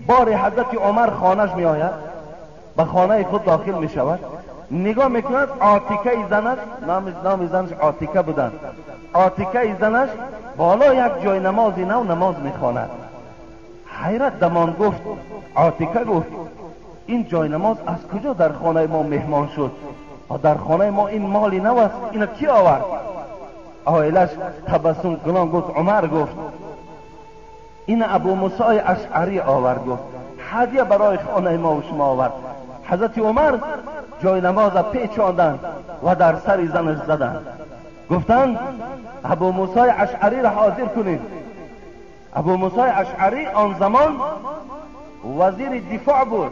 بار حضرت عمر خانهش می آید، به خانه خود داخل می شود، نگاه میکند عاتیکه زنش، نام زنش عاتیکه بودن، عاتیکه زنش بالا یک جای نمازی نو نماز میخواند. حیرت دمان گفت، عاتیکه گفت این جای نماز از کجا در خانه ما مهمان شد؟ و در خانه ما این مالی نو است، اینو کی آورد؟ آیلش تبسم کنان گفت، عمر گفت این ابو موسی اشعری آورد، گفت هدیه برای خانه ما و شما آورد. حضرت عمر جای نماز پیچاندند و در سر زنش زدند، گفتند ابو موسی اشعری را حاضر کنید. ابو موسی اشعری آن زمان وزیر دفاع بود،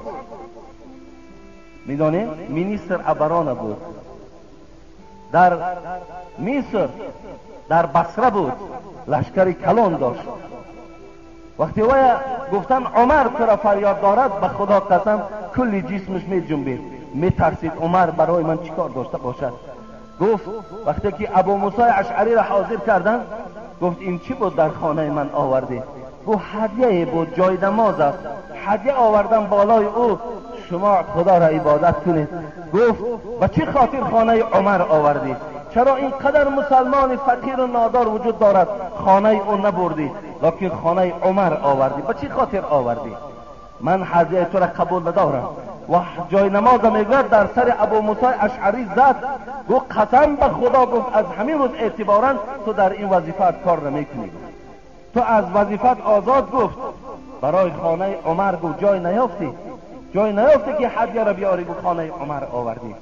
میدانید مینیستر ابران بود، در مصر در بصره بود، لشکری کلان داشت. وقتی وی گفتن عمر تو را فریاد دارد، به خدا قسم کلی جسمش می جنبید، می ترسید عمر برای من چیکار داشته باشد. گفت وقتی که ابو موسی اشعری را حاضر کردن، گفت این چی بود در خانه من آوردی؟ گفت هدیه بود، جای نماز است، هدیه آوردم بالای او، شما خدا را عبادت کنید. گفت به چه خاطر خانه عمر آوردی؟ چرا اینقدر مسلمان فقیر و نادار وجود دارد خانه او نبردی لکن خانه عمر آوردی؟ به چه خاطر آوردی؟ من هدیه تو را قبول ندارم. و جای نماز میگوید در سر ابو موسی اشعری زد، گفت قسم به خدا، گفت از همین روز اعتبارا تو در این وظیفت کار نمیکنی، تو از وظیفت آزاد. گفت برای خانه عمر گفت جای نیافتی، جای نیافتی که هدیه را بیاری، گفت خانه عمر آوردی.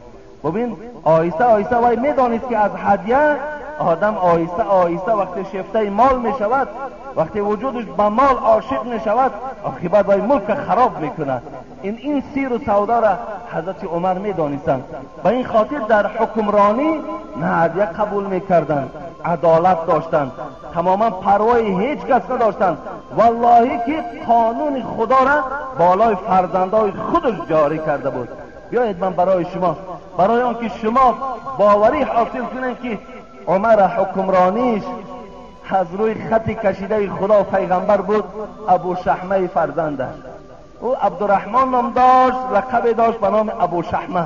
ببین آهسته آهسته وی میدانست که از هدیه آدم آهسته آهسته وقتی شفته مال می شود، وقتی وجودش به مال عاشق می شود، عاقبت وی ملک خراب می کند. این سیر و سودا را حضرت عمر می دانستند، به این خاطر در حکمرانی نه هدیه قبول می کردند، عدالت داشتند، تماما پروای هیچ کس نداشتند. والله که قانون خدا را بالای فرزندای خودش جاری کرده بود. بیایید من برای شما، برای آنکه شما باوری حاصل کنید که عمر حکمرانیش از روی خط کشیده خدا پیغمبر بود، ابو شحمه فرزندش، او عبدالرحمن نام داشت، لقب داشت به نام ابو شحمه.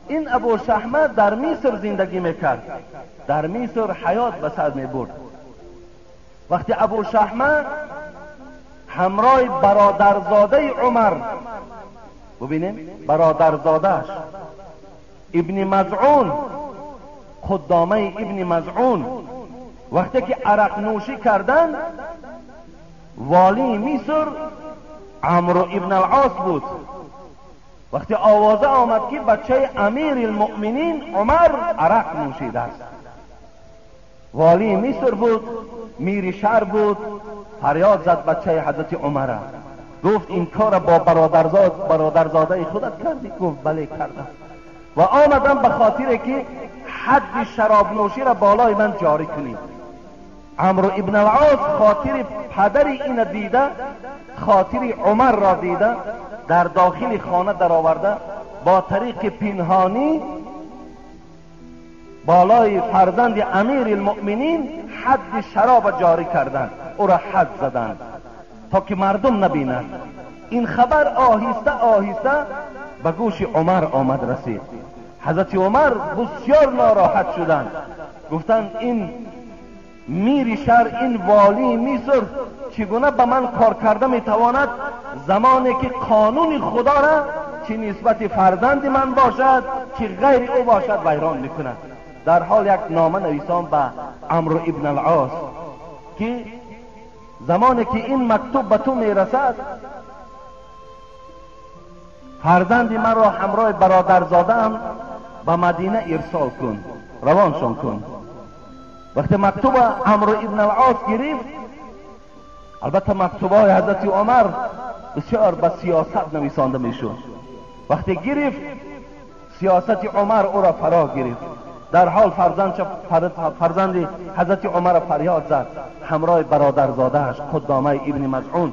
این ابو شحمه در مصر زندگی میکرد، در مصر حیات به سر میبرد. وقتی ابو شحمه همراه برادرزاده عمر، ببینیم برادرزادهش ابن مزعون، خدامه ابن مزعون، وقتی که عرق نوشی کردن، والی مصر عمرو ابن العاص بود. وقتی آوازه آمد که بچه امیر المؤمنین عمر عرق نوشیده است، والی مصر بود، میر شهر بود، فریاد زد بچه حضرت عمر، گفت این کار با برادرزاده خودت کردی؟ گفت بله کردم و آمدم به خاطر که حد شراب نوشی را بالای من جاری کنی. عمرو ابن العاص خاطر پدر این دیده، خاطر عمر را دیده، در داخل خانه در آورده، با طریق پنهانی بالای فرزند امیر المؤمنین حد شراب جاری کردند، او را حد زدند تا که مردم نبینند. این خبر آهسته آهسته به گوش عمر آمد رسید. حضرت عمر بسیار ناراحت شدند، گفتند این میر شهر، این والی مصر چگونه به من کار کرده میتواند زمانی که قانون خدا را چه نسبت فرزند من باشد چه غیر او باشد ویران میکند. در حال یک نامه نویسان به عمرو ابن العاص که زمانی که این مکتوب به تو میرسد، فرزند من را همراه برادرزاده‌ام به مدینه ارسال کن، روانشان کن. وقتی مکتوب عمرو ابن العاص گرفت، البته مکتوب‌های حضرت عمر بسیار به سیاست نویسانده میشد، وقتی گرفت سیاست عمر او را فرا گرفت. در حال فرزند حضرت عمر فریاد زد همراه برادرزاده‌اش خدامه ابن مزعون،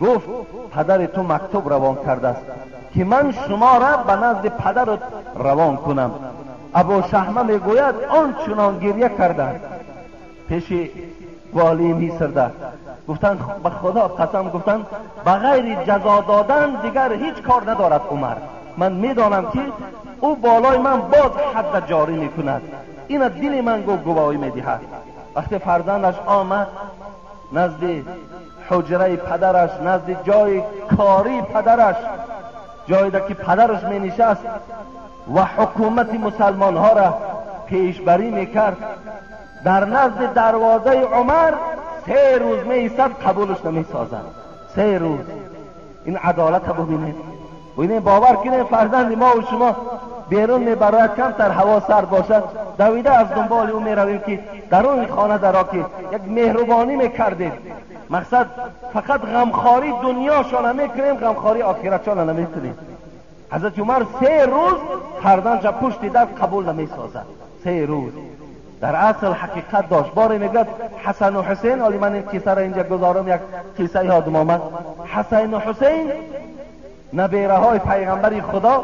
گفت پدر تو مکتوب روان کرده است که من شما را به نزد پدرت روان کنم. ابو شحمه میگوید آنچنان گریه کردند پیش والی مصر ده، گفتن به خدا قسم، گفتن بغیر جزا دادن دیگر هیچ کار ندارد عمر. من میدانم که او بالای من باز حد جاری میکند. این دل من گواهی میدهد. وقتی فرزندش آمد نزد حجره پدرش، نزد جای کاری پدرش، جایی که پدرش می نشست و حکومت مسلمان ها را پیشبری میکرد، در نزد دروازه عمر 3 روز می ایستد، قبولش نمی سازد. 3 روز. این عدالت ببینید. ببینید باور کنید فرزند ما و شما بیرون میبرد، کمتر هوا سرد باشد دویده از دنبال او میرویم که در اون خانه درا که یک مهربانی میکردید. مقصد فقط غمخواری دنیاشان نمیکنیم، غمخواری آخرتشان نمیکنیم. حضرت عمر 3 روز فرزندش پشت در قبول نمیسازد. 3 روز. در اصل حقیقت داشت. باری میگد حسن و حسین، ولی من این قصه را اینجا گذارم، یک قصه یادم آمد. حسین و حسین نبیره های پیغمبر خدا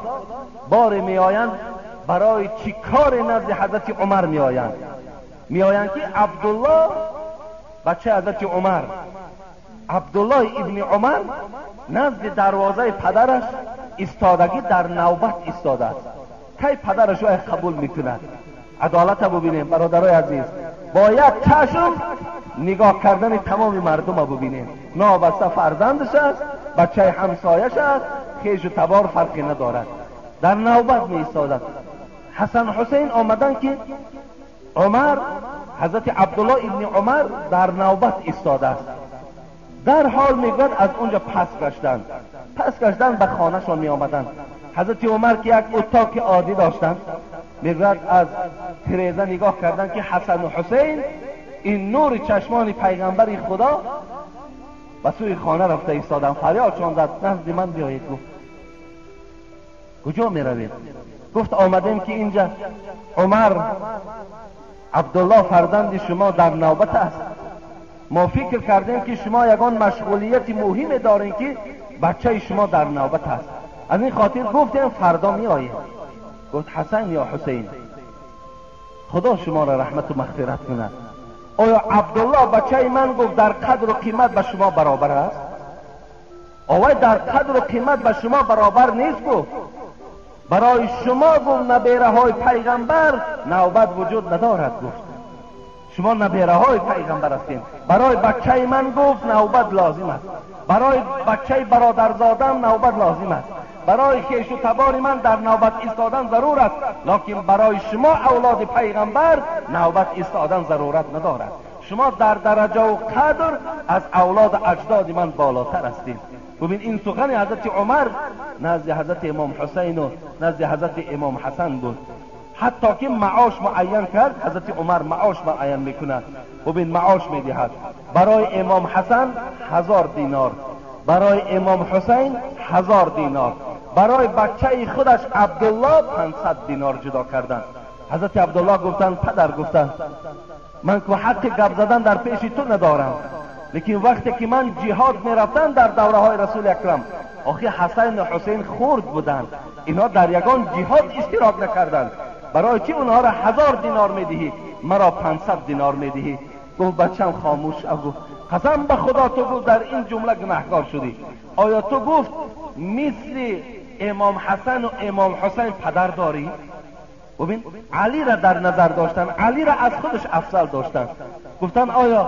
باری می آیند برای چی کار نزد حضرت عمر می آیند که عبدالله بچه حضرت عمر، عبدالله ابن عمر نزد دروازه پدرش استادگی در نوبت استاده است. کی پدرش را قبول میکند؟ عدالت ببینیم برادرای عزیز، با یک چشم نگاه کردن تمام مردم ببینیم. نابسته فرزندش است، بچه همسایش است، خیش و تبار فرقی ندارد، در نوبت می ایستادند. حسن حسین آمدن که عمر، حضرت عبدالله ابن عمر در نوبت ایستاده است. در حال میگوید از اونجا پس گشتن به خانه شان می آمدن. حضرت عمر که یک اتاق عادی داشتند، میگوید از تریزه نگاه کردن که حسن و حسین این نور چشمان پیغمبر خدا به سوی خانه رفته ایستادن. فریاد چون زد نزد من بیایید. گفت کجا می روید؟ گفت آمدیم که اینجا عمر عبدالله فرزند شما در نوبت است. ما فکر کردیم که شما یگان مشغولیت مهمی دارین که بچه شما در نوبت است، از این خاطر گفتیم فردا می آییم. گفت حسین یا حسین، خدا شما را رحمت و مغفرت کند، آیا عبدالله بچه من گفت در قدر و قیمت به شما برابر است؟ آیا در قدر و قیمت به شما برابر نیست؟ گفت برای شما گفت نبیره های پیغمبر نوبت وجود ندارد. گفت شما نبیره های پیغمبر هستین. برای بچه من گفت نوبت لازم است، برای بچه برادرزادم نوبت لازم است، برای خویش و تبار من در نوبت ایستادن ضرور است، لکن برای شما اولاد پیغمبر نوبت ایستادن ضرورت ندارد. شما در درجه و قدر از اولاد اجداد من بالاتر هستید. ببین این سخن حضرت عمر نزد حضرت امام حسین و نزد حضرت امام حسن بود. حتی که معاش معین کرد، حضرت عمر معاش معین میکند. ببین معاش میدهد برای امام حسن 1000 دینار، برای امام حسین 1000 دینار، برای بچه خودش عبدالله 500 دینار جدا کردن. حضرت عبدالله گفتن پدر، گفتن من که حق گپ زدن در پیش تو ندارم، لیکن وقتی که من جهاد میرفتن در دوره های رسول اکرم، آخه حسین و حسین خرد بودن، اینا در یگان جهاد اشتراک نکردن، برای چی اونها را 1000 دینار میدهی، مرا 500 دینار میدهی؟ گفت بچم خاموش. گفت قسم به خدا تو گفت در این جمله گناهکار شدی. آیا تو گفت مثل امام حسن و امام حسین پدر داری؟ ببین علی را در نظر داشتن، علی را از خودش افضل داشتن. گفتن آیا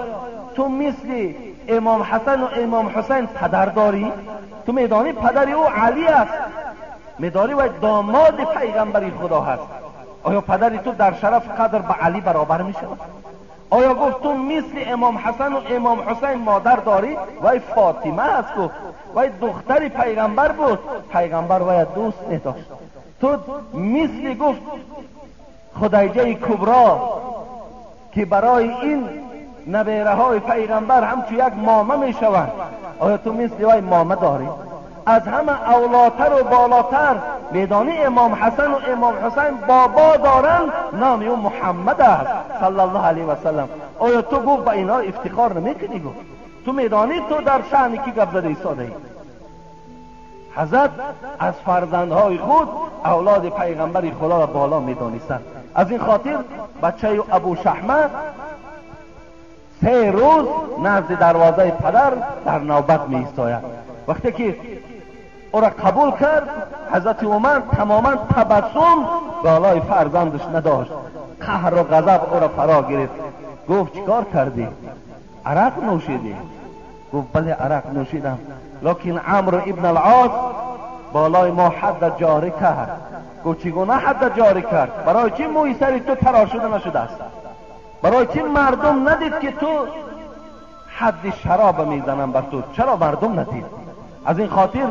تو مثل امام حسن و امام حسین پدر داری؟ تو میدانی پدر او علی است، میدانی و داماد پیغمبر خدا هست. آیا پدری تو در شرف قدر به علی برابر می شود؟ آیا گفت تو مثل امام حسن و امام حسین مادر داری؟ وای فاطمه است. گفت وای دختر پیغمبر بود، پیغمبر وای دوست نداشت. تو مثل گفت خدیجه کبرا که برای این نبیره های پیغمبر همچون یک مامه می شوند، آیا تو مثل وای مامه داری؟ از همه اولاتر و بالاتر میدانی امام حسن و امام حسین بابا دارن، نام او محمد است صلی الله علیه و سلم. آیا تو گفت با اینا افتخار نمیکنی؟ گفت تو میدانی تو در شأن کی گپ زده ایستاده ای؟ حضرت از فرزندهای خود اولاد پیغمبر خدا را بالا میدانستند. از این خاطر بچه ابو شحمه 3 روز نزد دروازه پدر در نوبت می ایستاید. وقتی که او را قبول کرد، حضرت عمر تماما تبسم بالای فرزندش نداشت. قهر و غضب او را فرا گرفت. گفت چیکار کردی؟ عرق نوشیدی؟ گفت بله عرق نوشیدم، لکن عمرو ابن العاص بالای ما حد جاری کرد. گفت چگونه حد جاری کرد؟ برای چی موی سری تو تراشیده نشده است؟ برای چی مردم ندید که تو حد شراب میزنم بر تو؟ چرا مردم ندید؟ از این خاطر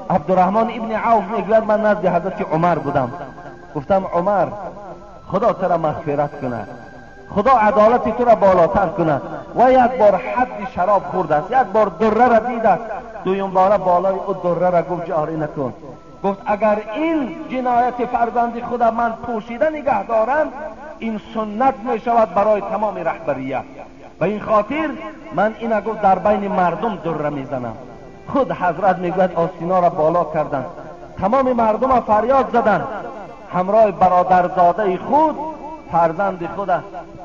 عبدالرحمن ابن عوف میگوید من نزد حضرت عمر بودم، گفتم عمر خدا تو را مغفرت کند، خدا عدالت تو را بالاتر کند. و یک بار حد شراب خورده است، یک بار دره را دیده است، دویم بار بالای او دره را گفت جاری نکن. گفت اگر این جنایت فرزند خدا من پوشیده نگه دارم، این سنت می شود برای تمام رهبریت. و این خاطر من این گفت در بین مردم دره میزنم. خود حضرت میگوید آستینا را بالا کردند، تمام مردم فریاد زدند، همراه برادرزاده خود فرزند خود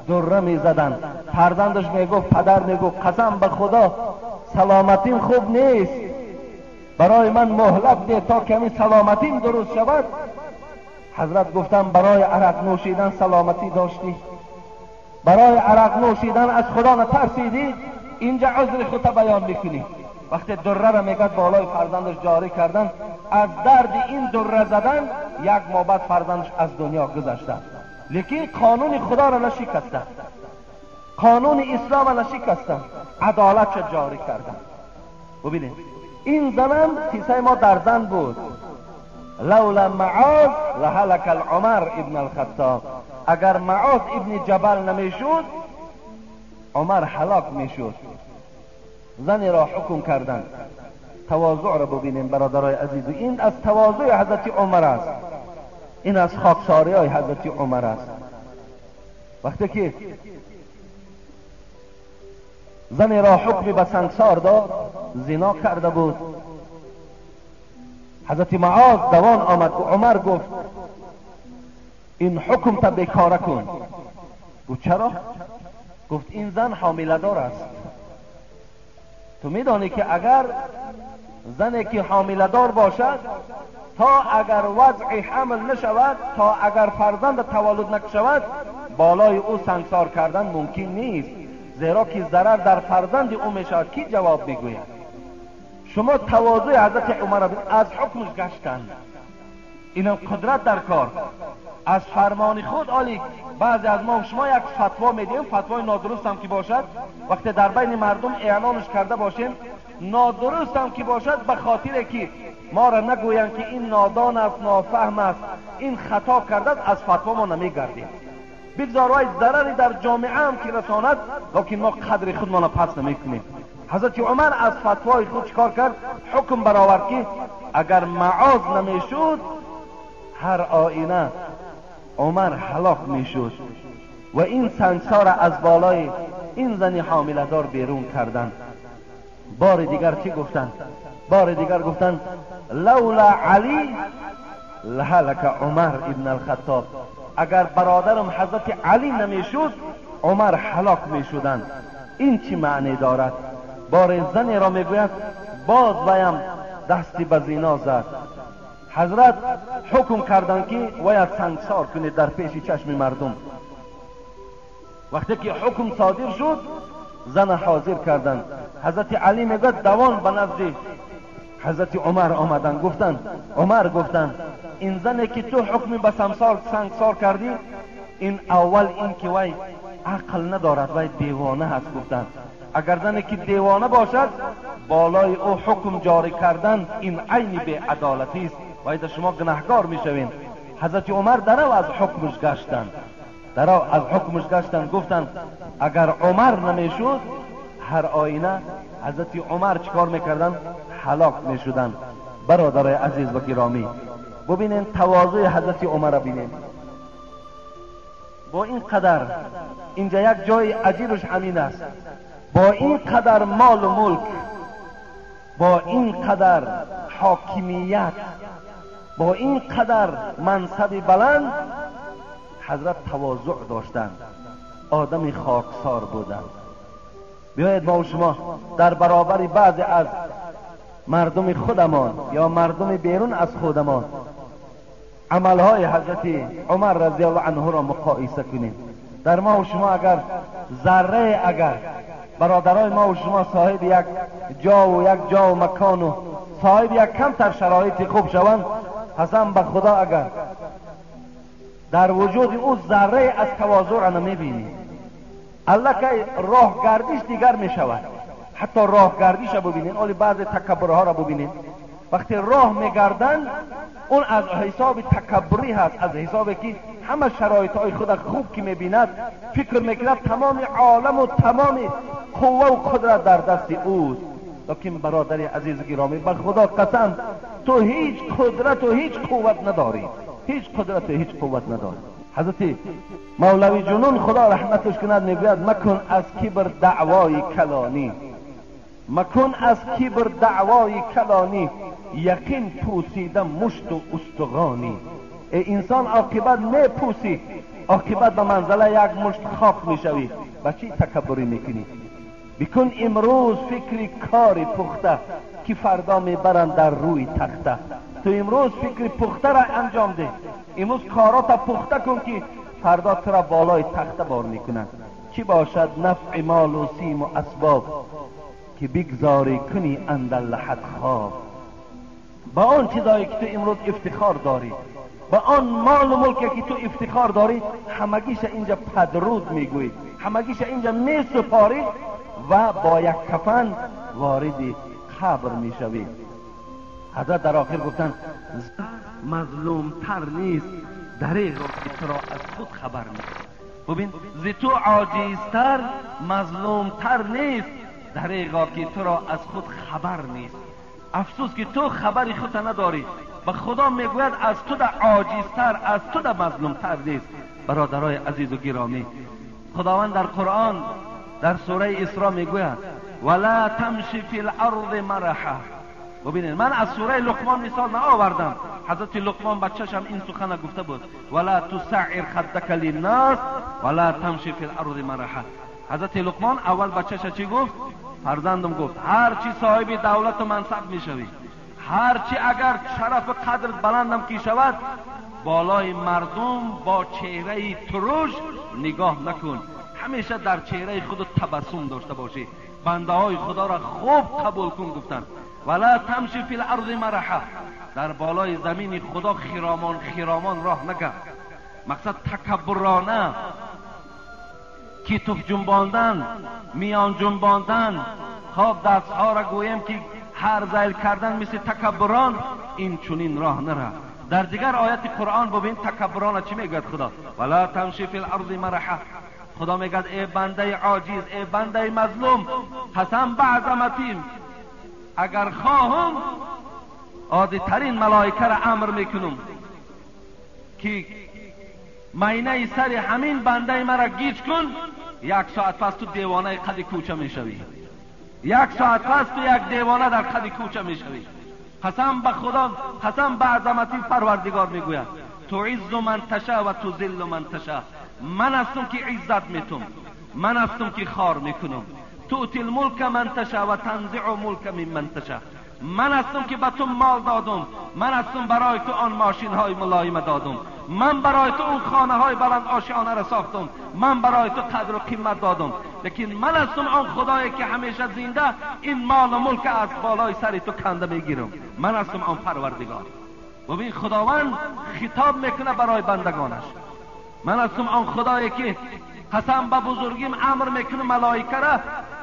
دره میزدند. فرزندش میگفت، پدر میگفت قسم به خدا سلامتیم خوب نیست، برای من مهلت ده تا کمی سلامتیم درست شود. حضرت گفتم برای عرق نوشیدن سلامتی داشتی؟ برای عرق نوشیدن از خدا نترسیدی؟ اینجا عذر خودت بیان میکنی. وقتی دره را میگد بالای فرزندش جاری کردن، از درد این دره زدن 1 ماه بعد فرزندش از دنیا گذشته. لیکن قانون خدا را نشکستند، قانون اسلام را نشکستند، عدالت را جاری کردند. ببینید این زنم کیسه ما در زن بود. لولا معاذ لهلك العمر ابن الخطاب، اگر معاذ ابن جبل نمیشد عمر هلاک میشد. زنی را حکم کردند. تواضع را ببینیم برادرای عزیز، این از تواضع حضرت عمر است، این از خاکساری های حضرت عمر است. وقتی که زنی را حکم به سنگسار داد، زنا کرده بود، حضرت معاذ دوان آمد و عمر گفت این حکم تا بیکاره کن. گفت چرا؟ گفت این زن حامله دار است. تو میدانی که اگر زنی که حامله دار باشد، تا اگر وضع حمل نشود، تا اگر فرزند تولد نشود، بالای او سنگسار کردن ممکن نیست، زیرا که ضرر در فرزند او میشود. کی جواب میگوید؟ شما تواضع حضرت عمر از حکمش گشتند، اینم قدرت در کار، از فرمان خود. عالی بعضی از ما شما یک فتوا میدیم، فتوای نادرست هم که باشد، وقتی در بین مردم اعلانش کرده باشیم، نادرست هم که باشد، به خاطر که ما را نگویند که این نادان است، نافهم است، این خطا کرده، از فتوا ما نمیگردیم. بگذار وای ضرری در جامعه هم که رساند، لیکن ما قدر خود ما پس نمیکنیم. حضرت عمر از فتوای خود چکار کرد؟ حکم برآورد که اگر معاذ نمیشد، هر آینه عمر هلاک میشد. و این سنگسار از بالای این زنی حامله دار بیرون کردند. بار دیگر چی گفتند؟ بار دیگر گفتند لولا علی لهلك عمر ابن الخطاب، اگر برادرم حضرت علی نمیشد عمر هلاک میشدند. این چی معنی دارد؟ بار زنی را میگوید باز ویم دستی به زنا زد. حضرت حکم کردند که باید سنگسار کنید در پیش چشم مردم. وقتی که حکم صادر شد، زن حاضر کردند. حضرت علی میگوید دوان به نزد حضرت عمر آمدن، گفتند عمر گفتند این زنی که تو حکم به سنگسار کردی، این اول این که وای عقل ندارد، وای دیوانه هست. گفتند اگر زنی که دیوانه باشد، بالای او حکم جاری کردن این عین بی عدالتی است، وای شما گناهکار میشوین. حضرت عمر درو از حکمش گشتند، درو از حکمش گشتند. گفتند اگر عمر نمیشد، هر آینه حضرت عمر چکار میکردن؟ هلاک میشدن. برادرای عزیز و گرامی، ببینین تواضع حضرت عمر را ببینین. با این قدر اینجا یک جای عجیبش همین است، با این قدر مال و ملک، با این قدر حاکمیت، با این قدر منصب بلند، حضرت تواضع داشتند، آدم خاکسار بودند. بیایید ما و شما در برابر بعض از مردم خودمان یا مردم بیرون از خودمان عملهای حضرت عمر رضی الله عنه را مقایسه کنیم. در ما و شما اگر ذره، اگر برادرای ما و شما صاحب یک جا و مکان و صاحب یک کمتر شرایط خوب شوند، قسم به خدا اگر در وجود او ذره از تواضع را نمیبینید. الله که راه گردش دیگر می شود. حتی راه گردش را ببینید، اولی بعض تکبرها را ببینید، وقتی راه میگردند اون از حساب تکبری هست، از حسابی که همه شرایط های خود خوب که میبیند فکر میکند تمام عالم و تمام قوه و قدرت در دست اوست. لیکن برادر عزیز گرامی، به خدا قسم تو هیچ قدرت و هیچ قوت نداری، هیچ قدرت و هیچ قوت نداری. حضرت مولوی جنون خدا رحمتش کند میگوید مکن از کبر دعوای کلانی، مکن از کبر دعوای کلانی، یقین پوسیده مشت و استغانی. ای انسان عاقبت میپوسی، عاقبت به منزله یک مشت خاک میشوی، با چی تکبری میکنی؟ بکن امروز فکر کار پخته که فردا میبرند در روی تخته. تو امروز فکر پخته را انجام ده، امروز کارات پخته کن که فردا تو را بالای تخته بار میکنند. چی باشد نفع مال و سیم و اسباب که بگذاری کنی اندر لحد خواب. با آن چیزایی که تو امروز افتخار داری، با آن مال و ملکی که تو افتخار داری، همگیش اینجا پدرود میگوی، همگیش اینجا میسپاری و با یک کفن وارد قبر میشوی. حضرت در آخر گفتن مظلوم تر نیست دریغا که تو را از خود خبر نیست. ببین زی تو عاجزتر مظلوم تر نیست دریغا که تو را از خود خبر نیست. افسوس که تو خبری خود نداری. به خدا میگوید از تو در عاجزتر، از تو در مظلومتر نیست. برادرای عزیز و گرامی، خداوند در قرآن در سوره اسراء میگوید ولا تمشی فی الارض مرحا. ببینید من از سوره لقمان مثال آوردم. حضرت لقمان بچه‌ش هم این سخن گفته بود ولا تسعر خدک للناس ولا تمشی فی الارض مرحا. حضرت لقمان اول بچه‌ش چی گفت؟ فرزندم گفت هر چی صاحب دولت و منصب میشوی، هر چی اگر شرف قدر بلندم کی شود، بالای مردم با چهره ترش نگاه نکن، همیشه در چهره خود تبسم داشته باشی، بنده های خدا را خوب قبول کن. گفتن ولا تمشی فی الارض مرحا، در بالای زمین خدا خیرامان راه نگرد. مقصد تکبرانه کیتوف جنباندن، میان جنباندن، خواب دستها را گویم که هر زیل کردن مثل تکبران، این چونین راه نره. در دیگر آیت قرآن ببین تکبران چی میگوید خدا؟ ولا تمشی فی الارض مرحا. خدا میگوید ای بنده عاجز، ای بنده مظلوم، قسم به عظمتیم اگر خواهم عادی ترین ملائکه را امر میکنم که مینه سر همین بنده مرا گیج کن، یک ساعت پس تو دیوانه قد کوچه میشوی، یک ساعت پس تو یک دیوانه در قد کوچه میشوی. قسم به خدا، قسم به عظمتی پروردگار میگوید تعز من تشاء و تذل من تشاء. من هستم که عزت میتم، من هستم که خار میکنم. تؤتی الملک من تشاء و تنزع ملک ممن تشاء. من هستم که به تو مال دادم، من هستم برای تو آن ماشین های ملایم دادم، من برای تو اون خانه های بلند آشیانه را ساختم، من برای تو قدر و قیمت دادم. لیکن من هستم آن خدایی که همیشه زنده این مال و ملک از بالای سر تو کنده میگیرم. من هستم آن پروردگار. ببین خداوند خطاب میکنه برای بندگانش. من هستم آن خدایی که قسم به بزرگیم امر میکنه ملائکه را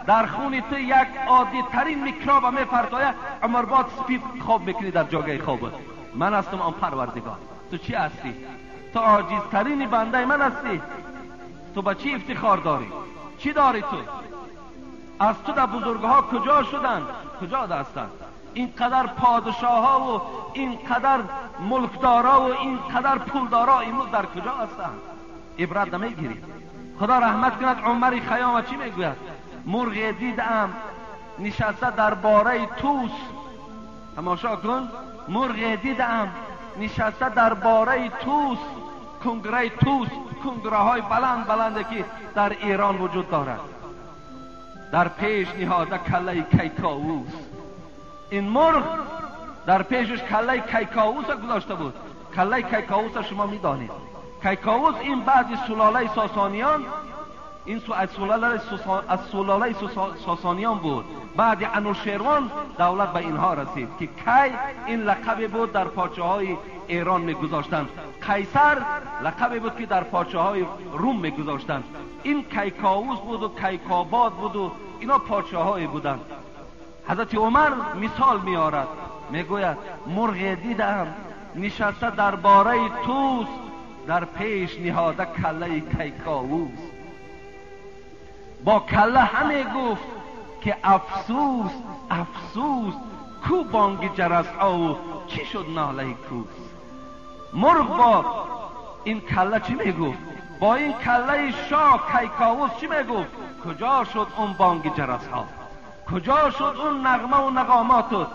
در خون تو یک عادی ترین میکروب میفرستاید، عمر بعد سپید خواب میکنی در جاگه خوابت. من هستم آن پروردگار. تو چی هستی؟ تو عاجز ترین بنده من هستی. تو با چی افتخار داری؟ چی داری تو؟ از تو در بزرگها کجا شدن؟ کجا هستند؟ اینقدر پادشاه ها و اینقدر ملکدارا و اینقدر پولدارا امروز در کجا هستند؟ عبرت نمیگیری؟ خدا رحمت کند عمر خیام چی میگوید؟ مرغ دیدم نشسته در باره توس. تماشا کن، مرغ دیدم نشسته در باره توس، کنگره توس، کنگره های بلند که در ایران وجود دارد. در پیش نهاده کله کیکاووس. این مرغ در پیشش کله کیکاووس گذاشته بود. کله کیکاووس شما میدانید. کیکاووس این بعد سلاله ساسانیان، این از سلاله ساسانیان بود. بعد انوشیروان دولت به اینها رسید که کی این لقب بود در پادشاهای ایران میگذاشتند. قیصر لقبی بود که در پادشاهای روم میگذاشتند. این کیکاووس بود و کیکاباد بود و اینا پادشاهایی بودند. حضرت عمر مثال میارد، میگوید مرغ دیدم نشسته در باره توس، در پیش نهاده کله کیکاووس. با کله همه گفت که افسوس افسوس، کو بانگ جرس ها و چی شد ناله کوس. مرغ با این کله چی میگفت؟ با این کله شاه کیکاووس چی میگفت؟ کجا شد اون بانگ جرس ها؟ کجا شد اون نغمه و نغاماتت؟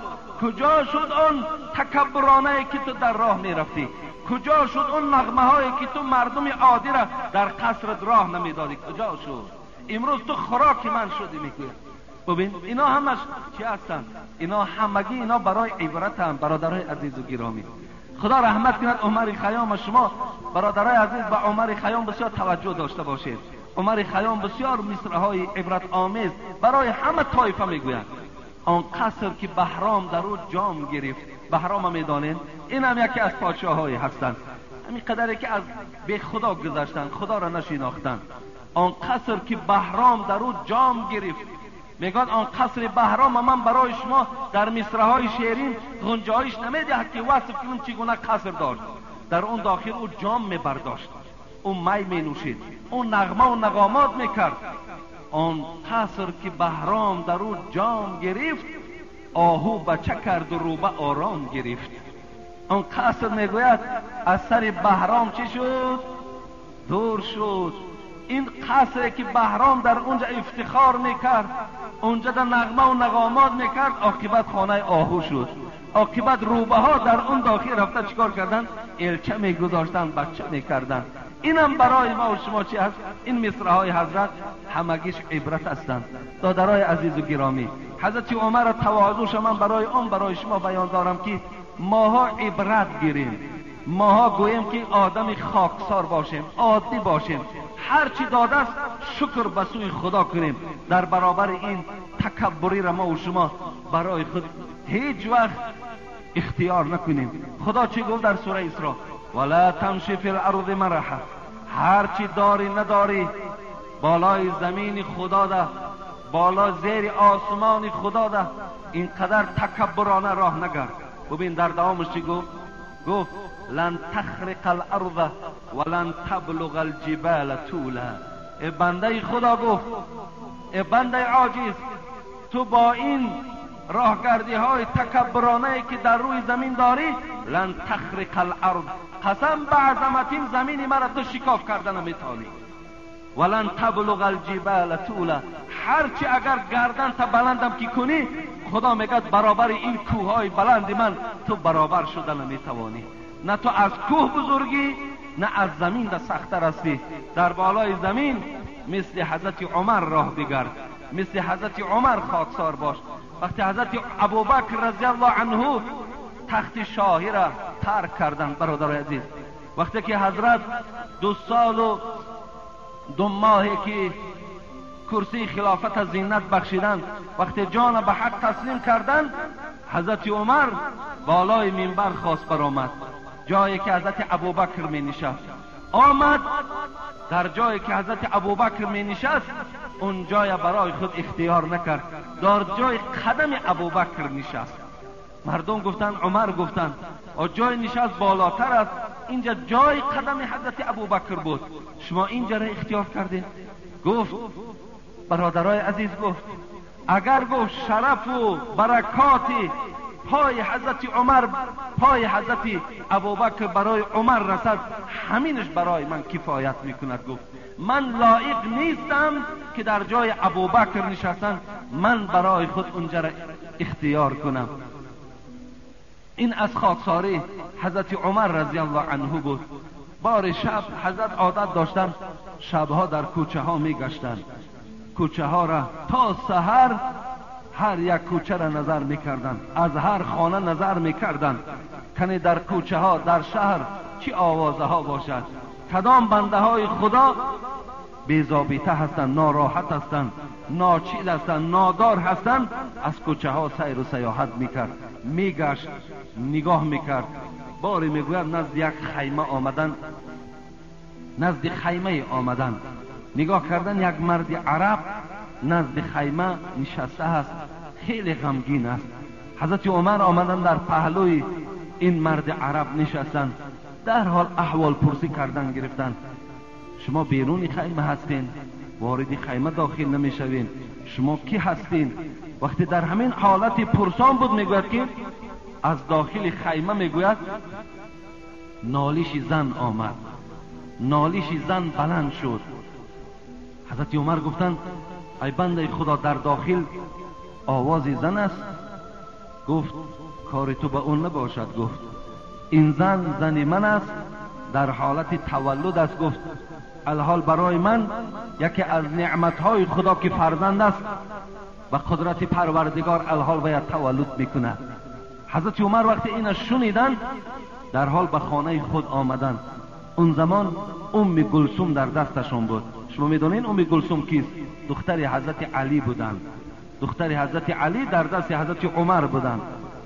کجا شد اون تکبرانه که تو در راه میرفتی؟ کجا شد اون نغمه هایی که تو مردم عادی را در قصرت راه نمیدادی؟ کجا شد؟ امروز تو خوراک من شدی. میگوید ببین اینا همش چی هستن؟ اینا همگی اینا برای عبرت هم. برادرای عزیز و گرامی، خدا رحمت کند عمر خیام. شما برادرای عزیز به عمر خیام بسیار توجه داشته باشید. عمر خیام بسیار مصرع‌های عبرت آمیز برای همه طایفه میگوید. آن قصر که بهرام در او جام گرفت، بهرام میدانید این هم یکی از پادشاهایی هستند. همین قدری که از به خدا گذشتن، خدا را نشناختن. آن قصر که بهرام در او جام گرفت، میگن آن قصر بهرام من برای شما در مصرع‌های شیرین غنجایش نمیدهد که وصف کنم چگونه قصر داشت. در اون داخل او جام میبرداشت، اون می می نوشید، اون نغمه و نغامات میکرد. آن قصر که بهرام در او جام گرفت، آهو بچه کرد و روبه آرام گرفت. آن قصر میگوید از سر بهرام چی شد؟ دور شد. این قصری که بهرام در اونجا افتخار میکرد، اونجا در نغمه و نغامات میکرد، عاقبت خانه آهو شد. عاقبت روبه ها در اون داخل رفته چیکار کردن؟ الچه میگذاشتن، بچه میکردن. اینم برای ما و شما چی هست؟ این مصرع‌های حضرت همگیش عبرت هستند. دادرای عزیز و گرامی، حضرت عمر تواضعش من برای شما بیان دارم که ماها عبرت گیریم. ماها گوییم که آدم خاکسار باشیم، عادی باشیم، هر چی داده است شکر به سوی خدا کنیم. در برابر این تکبری را ما و شما برای خود هیچ وقت اختیار نکنیم. خدا چی گفت در سوره اسراء؟ ولا تمشی فی الارض مرحا. هر چی داری نداری بالای زمین خدا ده، بالا زیر آسمان خدا ده، اینقدر تکبرانه راه نگرد. ببین در دوامش چی گفت؟ گفت لن تخرق الارض ولن تبلغ الجبال طولا. ای بنده خدا گفت، ای بنده عاجز، تو با این راهگردی های تکبرانه که در روی زمین داری، لن تخرق الارض، قسم به عظمت این زمین مرا تو شکاف کردن نمیتانی. ولن تبلغ الجبال طولا. هرچی اگر گردن تا بلندم کی کنی، خدا میگه برابر این کوه های بلند من تو برابر شدن نمیتوانی. نه تو از کوه بزرگی، نه از زمین ده سخت‌تر هستی. در بالای زمین مثل حضرت عمر راه بگرد، مثل حضرت عمر خاکسار باش. وقتی حضرت ابوبکر رضی الله عنه تخت شاهی را ترک کردن، برادر عزیز، وقتی که حضرت 2 سال و 2 ماهی که کرسی خلافت زینت بخشیدن، وقتی جان به حق تسلیم کردن، حضرت عمر بالای منبر خواست برآمد، جایی که حضرت ابوبکر می نشست. آمد در جایی که حضرت ابوبکر می نشست، اون جای برای خود اختیار نکرد، در جای قدم ابوبکر نشست. مردم گفتن، عمر گفتن جای نشست بالاتر است، اینجا جای قدم حضرت ابوبکر بود، شما اینجا را اختیار کردین. گفت برادرای عزیز، گفت اگر گفت شرف و برکات پای حضرت عمر، پای حضرت ابوبکر برای عمر رسد، همینش برای من کفایت میکند. گفت من لایق نیستم که در جای ابوبکر نشستن من برای خود اونجا را اختیار کنم. این از خاکساری حضرت عمر رضی الله عنه بود. بار شب حضرت عادت داشتن شبها در کوچه ها می گشتن. کوچه ها را تا سحر هر یک کوچه را نظر میکردند، از هر خانه نظر میکردند کنی در کوچه ها در شهر چی آوازه ها باشد، کدام بنده های خدا بی‌ضابطه هستند، ناراحت هستند، ناچیز هستند، نادار هستند. از کوچه ها سیر و سیاحت میکرد، میگشت، نگاه میکرد. باری میگوید نزد یک خیمه آمدن، نزد خیمه آمدن، نگاه کردن یک مرد عرب نزد خیمه نشسته است، خیلی غمگین است. حضرت عمر آمدن در پهلوی این مرد عرب نشستن، در حال احوال پرسی کردن گرفتن. شما بیرون خیمه هستین، وارد خیمه داخل نمیشوین، شما کی هستین؟ وقتی در همین حالت پرسان بود میگوید که از داخل خیمه میگوید نالش زن آمد، نالش زن بلند شد. حضرت عمر گفتند ای بنده خدا در داخل آواز زن است؟ گفت کار تو به اون نباشد. گفت این زن من است، در حالت تولد است. گفت الحال برای من یکی از نعمتهای خدا که فرزند است و قدرت پروردگار الحال باید تولد میکنه. حضرت عمر وقتی این شنیدن در حال به خانه خود آمدن. اون زمان گلثوم در دستشون بود. شما میدونین گلثوم کیست؟ دختر حضرت علی بودند. دختر حضرت علی در دست حضرت عمر بودند.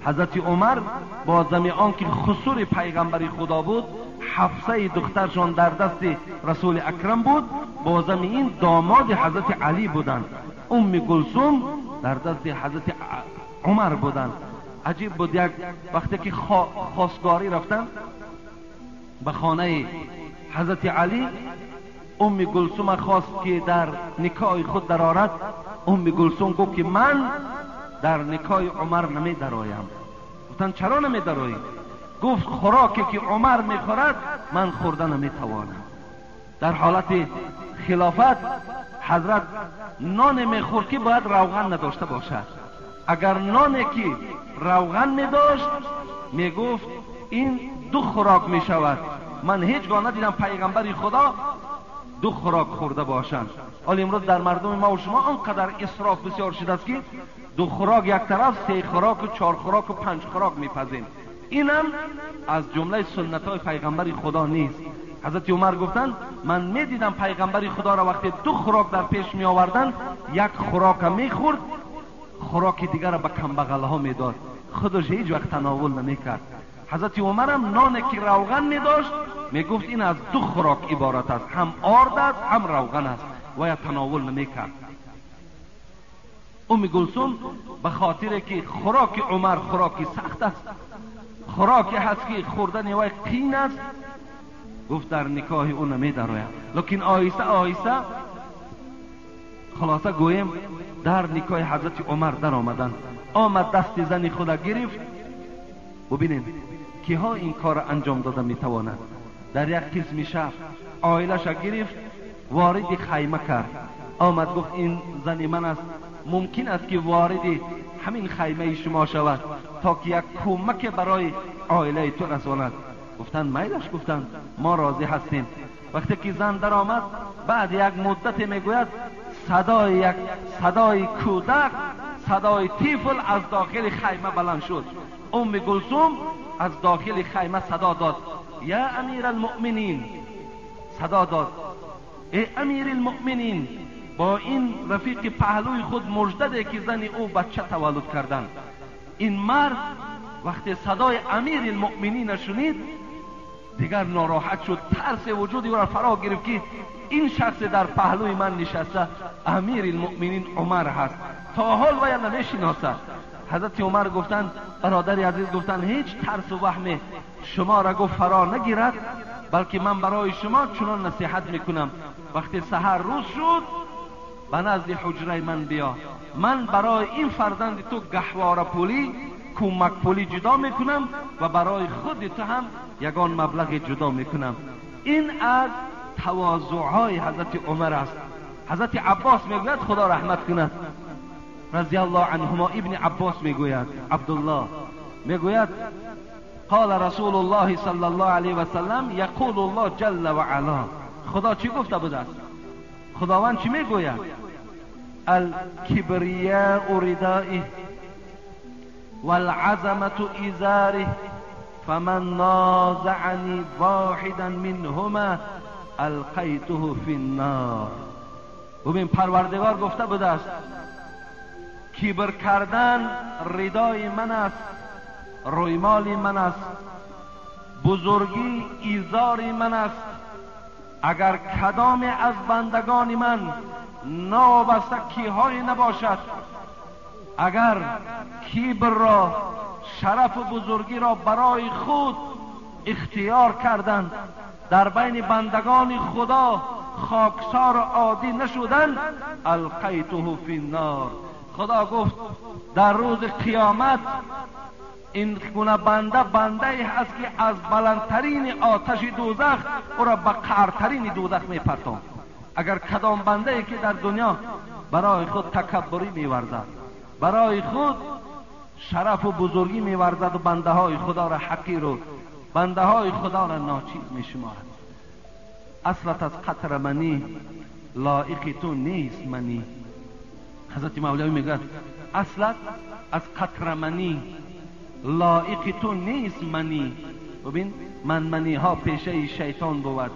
حضرت عمر با زمان که خسور پیغمبر خدا بود، حفصه دخترشان در دست رسول اکرم بود، با زمان داماد حضرت علی بودند. گلثوم در دست حضرت عمر بودند. عجیب بود، یک وقتی که خواستگاری رفتن به خانه حضرت علی، گلثوم خواست که در نکاح خود درآرد. گلثوم گفت که من در نکاح عمر نمی درایم. گفتن چرا نمی درایی؟ گفت خوراکی که عمر میخورد من خوردن نمی توانم. در حالت خلافت حضرت نان میخورد که باید روغن نداشته باشد. اگر نانی که روغن میداشت میگفت این 2 خوراک میشود. من هیچگاه ندیدم پیغمبر خدا 2 خوراک خورده باشند. ولی امروز در مردم ما و شما آنقدر اسراف بسیار شده است که 2 خوراک یک طرف، 3 خوراک و 4 خوراک و 5 خوراک میپذیم. اینم از جمله سنت های پیغمبر خدا نیست. حضرت عمر گفتند من میدیدم پیغمبر خدا را وقتی 2 خوراک در پیش می آوردن، 1 خوراک میخورد، خوراک دیگر را به کمبغل ها میداد، خودش هیچ وقت تناول نمیکرد. حضرت عمر هم نانی که روغن میداشت میگفت این از 2 خوراک عبارت است، هم آرد است هم روغن است و یا تناول نمیکرد. گلثوم به خاطر که خوراک عمر خوراکی سخت است، خوراکی هست که خوردن وی قین است، گفت در نکاح او نمی درایم. لیکن آهسته آهسته خلاصه گویم در نکاح حضرت عمر در آمد دست زن خدا گرفت. ببینید که ها این کار انجام داده میتواند. در یک قسم شب عائلش گرفت، وارد خیمه کرد، آمد گفت این زن من است، ممکن است که وارد همین خیمه شما شود تا که یک کمک برای عائله تو رساند. گفتن میلش، گفتن ما راضی هستیم. وقتی که زن در آمد بعد یک مدت میگوید صدای کودک، صدای طفل از داخل خیمه بلند شد. گلثوم از داخل خیمه صدا داد یا امیر المؤمنین، صدا داد ای امیر المؤمنین. با این رفیق پهلوی خود مژده که زن او بچه تولد کردن. این مرد وقتی صدای امیر المؤمنین شنید دیگر ناراحت شد، ترس وجودی او را فرا گرفت که این شخص در پهلوی من نشسته امیر المؤمنین عمر هست، تا حال وی نمیشناسد. حضرت عمر گفتند برادر عزیز، گفتند هیچ ترس و وهم شما را گفت فرا نگیرد، بلکه من برای شما چنان نصیحت میکنم وقتی سحر روز شد به نزد حجره من بیا، من برای این فرزند تو گهواره پولی، کمک پولی جدا میکنم و برای خود تو هم یگان مبلغ جدا میکنم. این از تواضعهای حضرت عمر است. حضرت عباس میگوید خدا رحمت کند رضی الله عنهما، ابن عباس میگوید، عبدالله میگوید قال رسول الله صلی الله علیه و سلم یقول الله جل و علا. خدا چی گفته بود است؟ خداوند چی میگوید؟ الكبرياء ردائه والعظمة إزاره فمن نازعني واحدا منهما القیته فی النار. ببین پروردگار گفته بوده است کبر کردن ردای من است، رویمال من است، بزرگی ایزار من است. اگر کدام از بندگان من نابسته کیهای نباشد، اگر کبر را، شرف و بزرگی را برای خود اختیار کردند، در بین بندگان خدا خاکسار و عادی نشدند، القیته فی النار. خدا گفت در روز قیامت این گونه بنده ای هست که از بلندترین آتش دوزخ او را به قعرترین دوزخ میپرتاند. اگر کدام بنده ای که در دنیا برای خود تکبری میورزد، برای خود شرف و بزرگی میورزد و بنده های خدا را حقیر و بنده های خدا را ناچیز میشمارد، اصلت از قطر منی لایق تو نیست منی. حضرت مولوی میگه اصلت از قطر منی لایق تو نیست منی. ببین منی ها پیشه شیطان بود،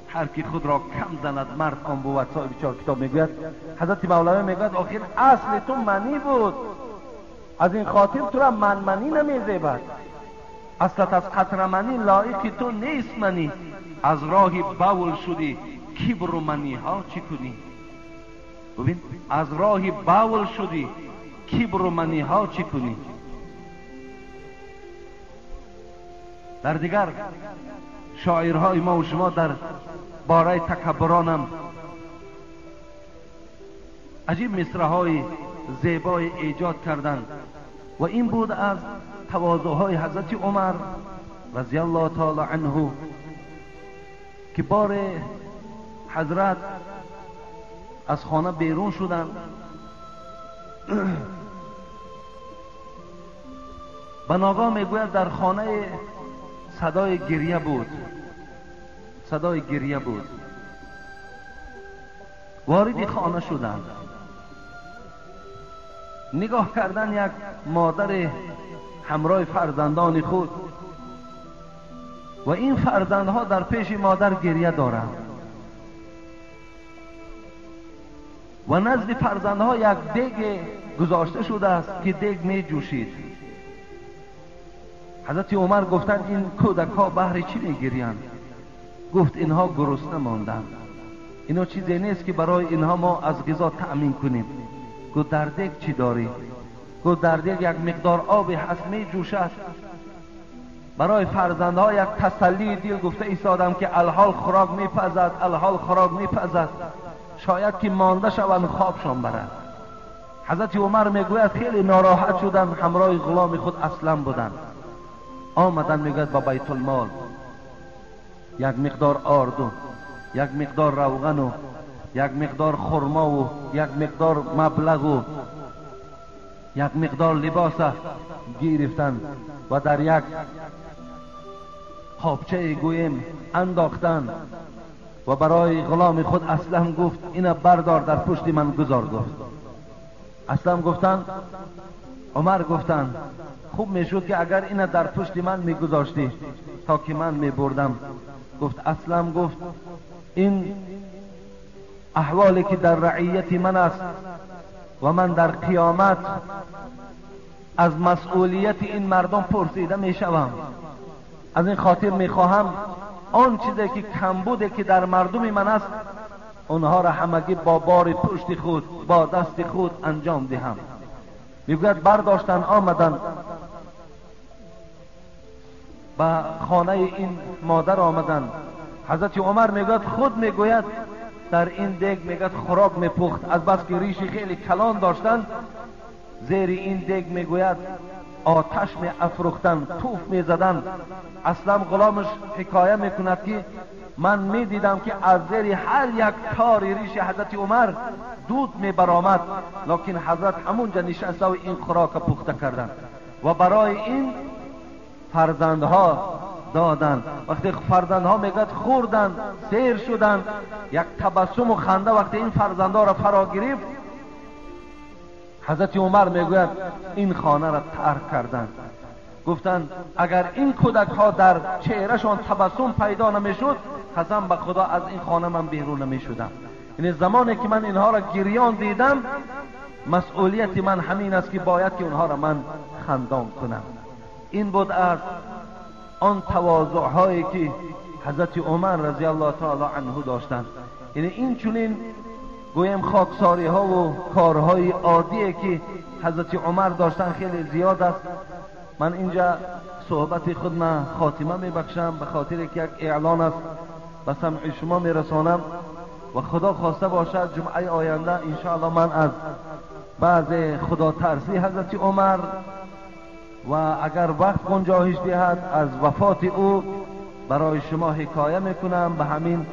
هر کی خود را کم زند مرد آن بود. صاحب چهار کتاب میگوید، حضرت مولوی میگوید آخر اصل تو منی بود، از این خاطر تو را منی نمیزیبد. اصلت از قطر منی لایق تو نیست منی. از راهی باول شدی کبر و منی ها چی کنی؟ ببین از راهی باول شدی کبر و منی ها چی کنی؟ در دیگر شاعرهای ما و شما در باره تکبرانم عجیب مصرع‌های زیبای ایجاد کردند و این بود از تواضع‌های حضرت عمر رضی الله تعالی عنه که بار حضرت از خانه بیرون شدند. به ناگاه میگوید در خانه صدای گریه بود، صدای گریه بود. وارد خانه شدند، نگاه کردن یک مادر همراه فرزندان خود و این فرزندها در پیش مادر گریه دارند و نزد فرزندها یک دیگ گذاشته شده است که دیگ می جوشید. حضرت عمر گفتند این کودک ها بهر چی می گریند؟ گفت اینها گرسنه ماندند، اینا چیزی نیست که برای اینها ما از غذا تأمین کنیم. گفت در دیگ چی داری؟ گفت در دیگ یک مقدار آب هست می جوشد. برای فرزندها یک تسلی دل گفته ایستادم که الحال خوراک میپزد، الحال خوراک میپزد، شاید که مانده شوند خوابشان برد. حضرت عمر میگوید خیلی ناراحت شدن، همراه غلام خود اسلم بودند. آمدن میگوید با بیت المال یک مقدار آرد و یک مقدار روغن و یک مقدار خرما و یک مقدار مبلغ و یک مقدار لباس گرفتند و در یک خوابچه گویم انداختن و برای غلام خود اسلم گفت اینا بردار در پشت من گذار. گفت اسلم گفتن، عمر گفتن خوب میشد که اگر اینا در پشت من میگذاشتی تا که من میبردم. گفت اسلم گفت این احوالی که در رعیت من است و من در قیامت از مسئولیت این مردم پرسیده میشوم، از این خاطر میخواهم آن چیزی که کمبوده که در مردم من است اونها را همگی با بار پشت خود با دست خود انجام دهم. میگوید برداشتن آمدن به خانه این مادر آمدن. حضرت عمر میگوید خود میگوید در این دیگ میگوید خوراک میپخت، از بس که ریش خیلی کلان داشتن زیر این دیگ میگوید آتش می افروختن، توف می زدن. اسلم غلامش حکایه میکند که من می دیدم که از زیر هر یک تار ریش حضرت عمر دود می برآمد، لکن حضرت همونجا نشسته و این خوراک پخته کردن و برای این فرزندها دادن. وقتی فرزندها میگد خوردن، سیر شدن، یک تبسم و خنده وقتی این فرزندها را فرا گرفت، حضرت عمر میگوید این خانه را ترک کردند. گفتند اگر این کودک ها در چهرهشان تبسم پیدا نمیشد، قسم به خدا از این خانه من بیرون نمیشدم. یعنی زمانی که من اینها را گریان دیدم، مسئولیت من همین است که باید که اونها را من خندان کنم. این بود از آن تواضع هایی که حضرت عمر رضی الله تعالی عنه داشتند. یعنی این چنین گویم خاکساری ها و کارهای عادی که حضرت عمر داشتن خیلی زیاد است. من اینجا صحبت خود من خاتمه میبخشم به خاطر که یک اعلان است به سمع شما میرسانم و خدا خواسته باشد جمعه آینده انشاءالله من از بعض خدا ترسی حضرت عمر و اگر وقت گنجایش دهد از وفات او برای شما حکایه میکنم. به همین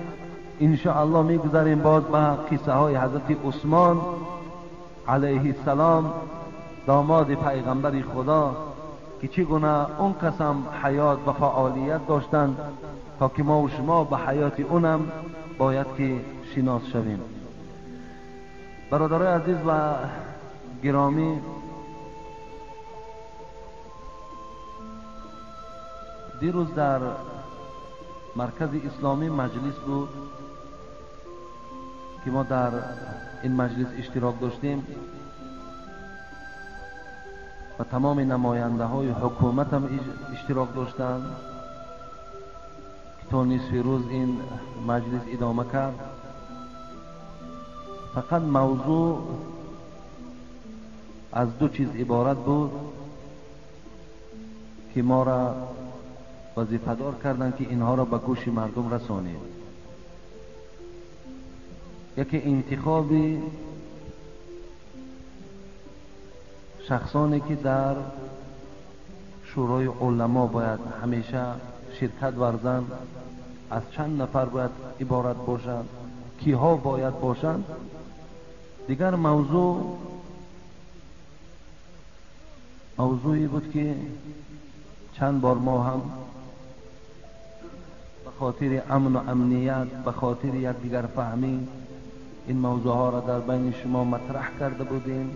انشاءالله میگذاریم باز به قصه های حضرت عثمان علیه السلام داماد پیغمبر خدا که چگونه اون قسم حیات و فعالیت داشتند تا که ما و شما به حیات اونم باید که شناس شویم. برادرای عزیز و گرامی، دیروز در مرکز اسلامی مجلس بود که ما در این مجلس اشتراک داشتیم و تمام نماینده های حکومت هم اشتراک داشتند که تا نصف روز این مجلس ادامه کرد. فقط موضوع از دو چیز عبارت بود که ما را وظیفه دار کردند که اینها را به گوش مردم رسانیم. یکی انتخاب شخصانی که در شورای علما باید همیشه شرکت ورزند، از چند نفر باید عبارت باشند، کیها باید باشند. دیگر موضوعی بود که چند بار ما هم به خاطر امن و امنیت، به خاطر یک دیگر فهمی این موضوع ها را در بین شما مطرح کرده بودیم.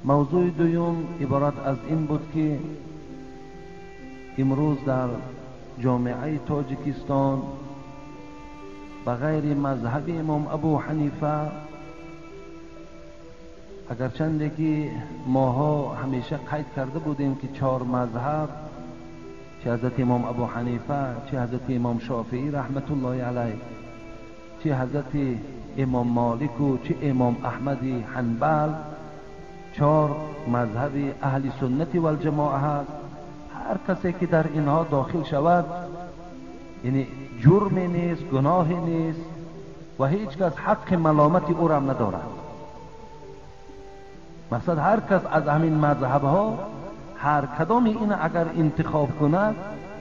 موضوع دوم عبارت از این بود که امروز در جامعه تاجیکستان به غیر مذهب امام ابو حنیفه، اگرچند که ماها همیشه قید کرده بودیم که 4 مذهب، چه حضرت امام ابو حنیفه، چه حضرت امام شافعی رحمت الله علیه، چه حضرت امام مالک و چه امام احمد حنبل، 4 مذهب اهل سنت و الجماعه هست. هر کسی که در اینها داخل شود یعنی جرمی نیست، گناهی نیست و هیچ کس حق ملامت او را ندارد. مثلا هر کس از همین مذهب ها هر کدام این اگر انتخاب کند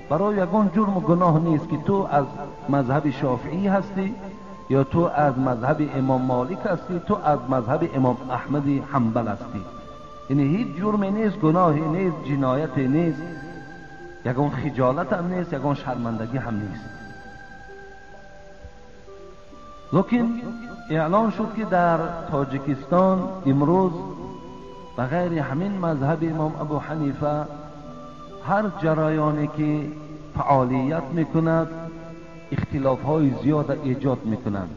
برای یگان جرم و گناه نیست که تو از مذهب شافعی هستی یا تو از مذهب امام مالک هستی، تو از مذهب امام احمد حنبل هستی. یعنی هیچ جرمی نیست، گناهی نیست، جنایتی نیست، یگان خجالت هم نیست، یگان شرمندگی هم نیست. لیکن اعلان شد که در تاجیکستان امروز به غیر همین مذهب امام ابو حنیفه هر جرایانی که فعالیت میکند اختلاف های زیاد ایجاد میکنند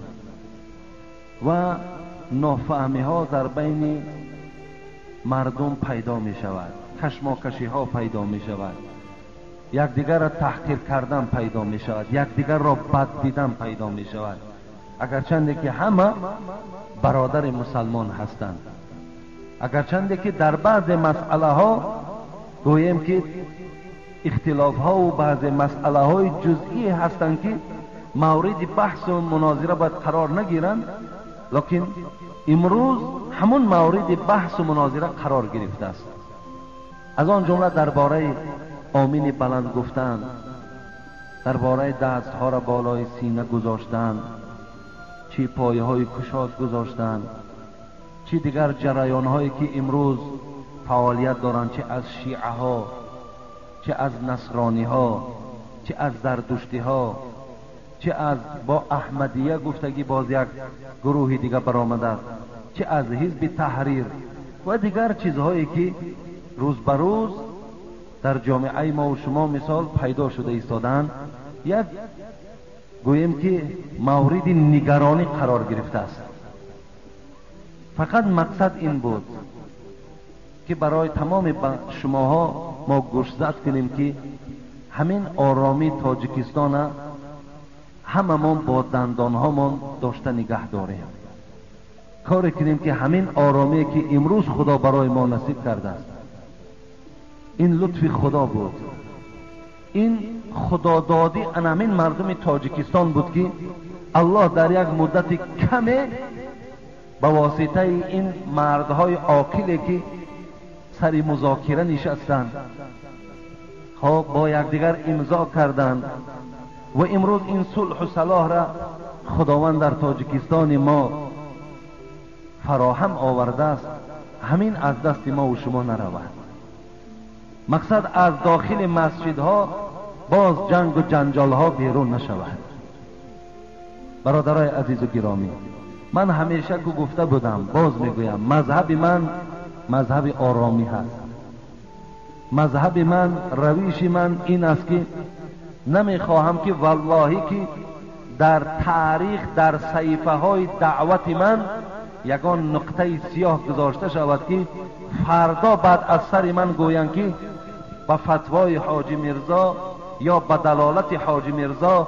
و نافهمی ها در بین مردم پیدا می شود، کشماکشی ها پیدا می شود، یکدیگر را تحقیر کردن پیدا می شود، یکدیگر را بد دیدن پیدا می شود، اگرچند که همه برادر مسلمان هستند. اگرچند که در بعض مسئله ها گوییم که اختلاف ها و بعض مسئله های جزئی هستند که مورد بحث و مناظره باید قرار نگیرند، لیکن امروز همون مورد بحث و مناظره قرار گرفته است. از آن جمله درباره آمین بلند گفتن، درباره دست ها را بالای سینه گذاشتن، چه پایه های کشاد گذاشتن، چه دیگر جریان هایی که امروز فعالیت دارند، چه از شیعه ها، چه از نصرانی ها، چه از زردشتی ها، چه از با احمدیه گفتگی باز یک گروه دیگر برآمده است، چه از حزب تحریر و دیگر چیزهایی که روز به روز در جامعه ما و شما مثال پیدا شده ایستادن، یک گوییم که مورد نگرانی قرار گرفته است. فقط مقصد این بود که برای تمام شماها ما گوشزد کنیم که همین آرامی تاجیکستان هممون با دندانهامون داشته نگه داریم، کاری کنیم که همین آرامی که امروز خدا برای ما نصیب کرده است، این لطف خدا بود، این خدا دادی ان همین مردم تاجیکستان بود که الله در یک مدت کمی با واسطه این مردهای عاقلی که سر مذاکره نشستند با یکدیگر امضا کردند و امروز این صلح و صلاح را خداوند در تاجیکستان ما فراهم آورده است. همین از دست ما و شما نرود. مقصد از داخل مسجدها باز جنگ و جنجال ها بیرون نشود. برادرای عزیز و گرامی، من همیشه که گفته بودم باز میگویم، مذهب من مذهب آرامی هست. مذهب من، رویش من این است که نمیخواهم که والله که در تاریخ، در صحیفه های دعوت من یگان نقطه سیاه گذاشته شود که فردا بعد از سر من گویند که با فتوای حاجی میرزا یا با دلالت حاجی میرزا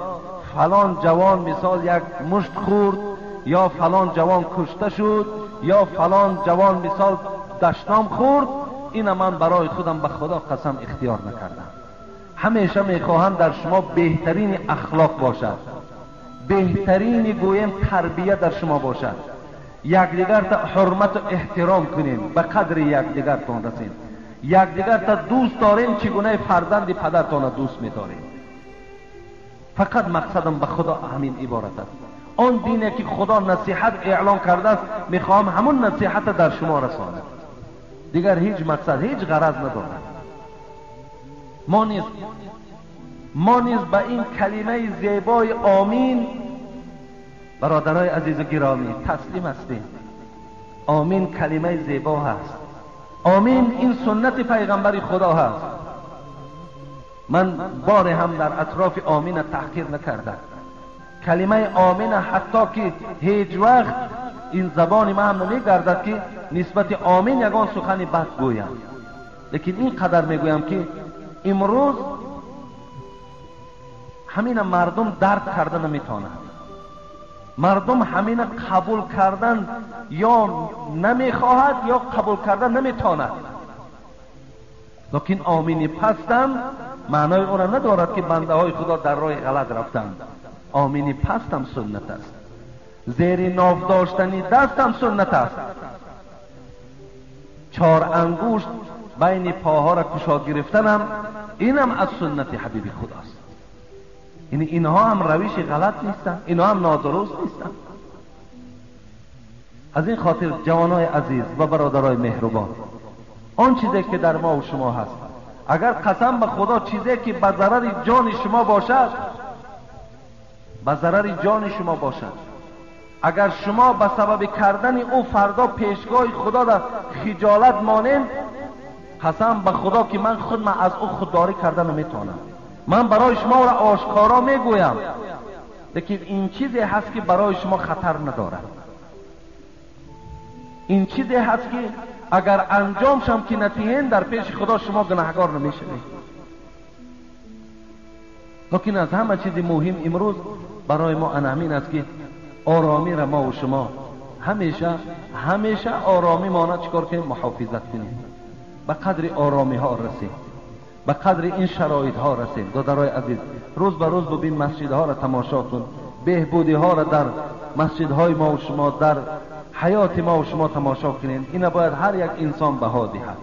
فلان جوان مثال یک مشت خورد، یا فلان جوان کشته شد، یا فلان جوان مثال دشنام خورد. این من برای خودم به خدا قسم اختیار نکردم. همیشه میخواهم در شما بهترین اخلاق باشد، بهترین گویم تربیت در شما باشد، یکدیگر تا حرمت و احترام کنین، به قدر یکدیگرتان رسین، یکدیگر تا دوست دارین چگونه فرزند پدرتان دوست می‌دارین. فقط مقصدم به خدا همین عبارت است. آن دینی که خدا نصیحت اعلان کرده است میخوام همون نصیحت در شما رسانم، دیگر هیچ مقصد، هیچ غرض ندارم. ما نیز به این کلمه زیبای آمین برادرای عزیز و گرامی تسلیم هستیم. آمین کلمه زیبا هست. آمین این سنت پیغمبر خدا هست. من بار هم در اطراف آمین تحقیر نکردم. کلمه آمین حتی که هیچ وقت این زبان ما هم نمیگردد که نسبت آمین یگان سخن بد گویم، لیکن این قدر میگویم که امروز همین مردم درک کردن نمیتونند. مردم همین قبول کردن یا نمیخواهد یا قبول کردن نمیتواند. لیکن آمین پستم معنای اون ندارد که بنده های خدا در راه غلط رفتند. آمین پستم سنت است. زیر ناف داشتنی دستم سنت است. 4 انگشت بین پاها را کشا گرفتنم اینم از سنت حبیب خداست. یعنی اینها هم روش غلط نیستن، اینها هم نادرست نیستن. از این خاطر جوانای عزیز و برادرای مهربان، آن چیزی که در ما و شما هست، اگر قسم به خدا چیزی که به ضرر جان شما باشد، به ضرر جان شما باشد، اگر شما به سبب کردن او فردا پیشگاه خدا در خجالت مانند، قسم به خدا که من خودم از او خودداری کردن نمیتونم. من برای شما را آشکارا میگویم، لیکن این چیزی هست که برای شما خطر ندارد. این چیزی هست که اگر انجام شم که نتیجه در پیش خدا شما گناهکار نمیشوید. لیکن از همه چیز مهم امروز برای ما همین است که آرامی را ما و شما همیشه آرامی مانا چکار کنیم؟ محافظت کنیم. به قدر آرامی ها رسیم، به قدر این شرایط ها رسیم. دادرای عزیز، روز به روز ببین مسجد ها را تماشا کن، بهبودی ها را در مسجد های ما و شما، در حیات ما و شما تماشا کنین. این باید هر یک انسان بها دهد.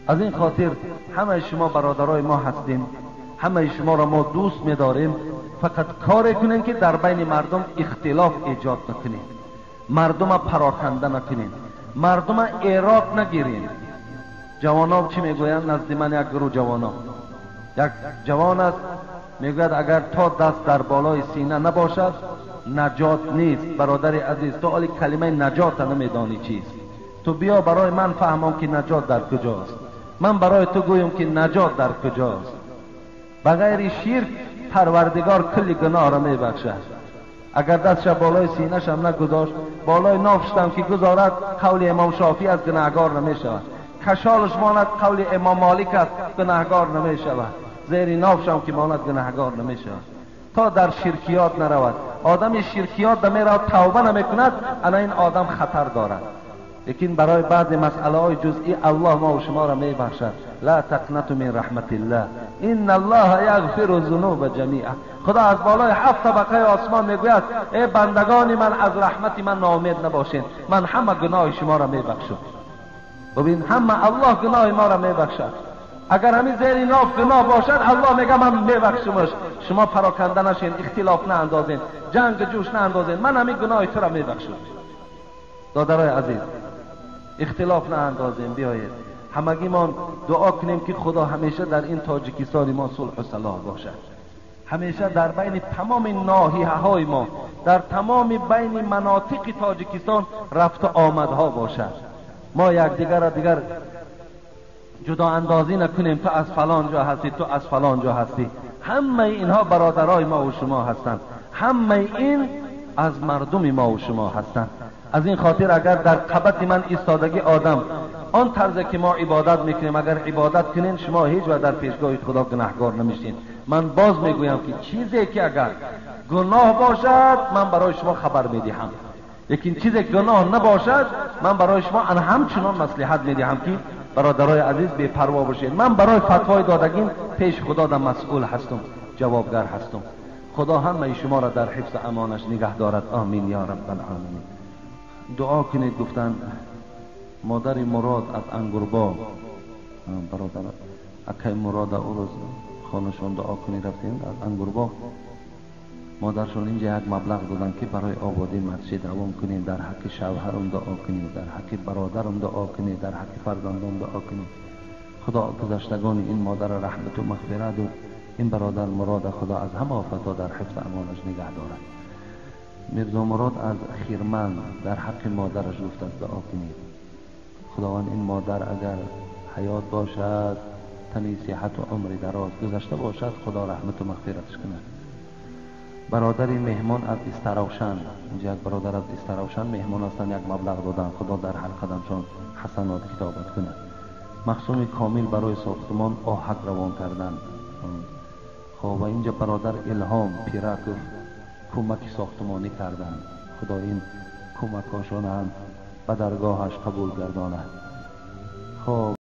از این خاطر همه شما برادرای ما هستیم، همه شما را ما دوست می‌داریم. فقط کار کنین که در بین مردم اختلاف ایجاد نکنین، مردم پراکنده نکنین، مردم عراق نگیرین. جوانان چی میگویند؟ نزد من یک گروه جوانان، یک جوان است میگوید اگر تا دست در بالای سینه نباشد نجات نیست. برادر عزیز، تو حالی کلمه نجات نمیدانی چیست. تو بیا برای من فهمم که نجات در کجاست، من برای تو گویم که نجات در کجاست. بغیر شرک پروردگار کلی گناه را میبخشد. اگر دستش بالای سینه‌ش هم نگذاشت، بالای نافش هم که گذارد، قول امام شافعی از گناهگار نمیشود. کشالش ماند، قول امام مالک است، گناهگار نمیشود. زیر نافش هم که ماند، گناهگار نمیشود. تا در شرکیات نرود. آدم شرکیات دمیرود توبه نمیکند، انا این آدم خطر دارد. لیکن برای بعض مسئله های جزئی الله ما و شما را میبخشد. لا تقنطوا من رحمت الله ان الله یغفر الذنوب جمیعا. خدا از بالای 7 طبقه آسمان میگوید ای بندگان من، از رحمت من ناامید نباشین، من همه گناه شما را میبخشم. ببین همه الله گناه ما را میبخشد. اگر همین زیر ناف گناه باشد، الله میگه من میبخشمش. شما پراکنده نشین، اختلاف نه اندازین، جنگ جوش نه اندازین، من همین گناه تو را میبخشم. دادرای عزیز، اختلاف نه اندازیم. بیایید همگی ما دعا کنیم که خدا همیشه در این تاجیکستان ما صلح و صلاح باشد. همیشه در بین تمام ناحیه های ما، در تمام بین مناطق تاجیکستان رفت و آمدها باشد. ما یکدیگر را دیگر جدا اندازی نکنیم، تو از فلان جا هستی، تو از فلان جا هستی. همه اینها برادرای ما و شما هستند. همه این از مردم ما و شما هستند. از این خاطر اگر در قبط من ایستادگی آدم آن طرزی که ما عبادت میکنیم، اگر عبادت کنین، شما هیچ وقت در پیشگاه خدا گناهگار نمیشین. من باز میگویم که چیزی که اگر گناه باشد من برای شما خبر میدهم، لیکن چیزی گناه نباشد من برای شما همچنان مصلحت میدهم که برادرای عزیز بے پروا باشید. من برای فتوای دادگین پیش خدا در مسئول هستم، جوابگر هستم. خدا همه شما را در حفظ امانش نگه دارد. آمین یا رب العالمین. دعا کنید. گفتن مادر مراد از انگورباغ، برادر اکای مراد او روز خانشون دعا کنید رفتیم از انگورباغ. مادرشون اینجا یک مبلغ دادن که برای آبادی مسجد عوام کنید، در حق شوهرم دعا کنید، در حق برادرم دعا کنید، در حق فرزندان دعا کنید. خدا گذشتگان این مادر رحمت و مغفرت و این برادر مراد خدا از همه آفتا در حفظ امانش نگه دارد. میرزا مراد از خیرمن در حق مادرش گفت است دعا کنید. خداوند این مادر اگر حیات باشد، تنی صحت و عمر دراز گذشته باشد، خدا رحمت و مغفرتش کند. برادری مهمان از استراوشن، اینجا یک برادر از استراوشن مهمان هستند، یک مبلغ دادن. خدا در هر قدمشان حسنات کتابت کند. مخصوم کامل برای ساختمان آهک روان کردن. خب و اینجا برادر الهام پیرکوف کمک ساختمانی کردن. خدا این کمکاشان هم به درگاهش قبول گرداند. خب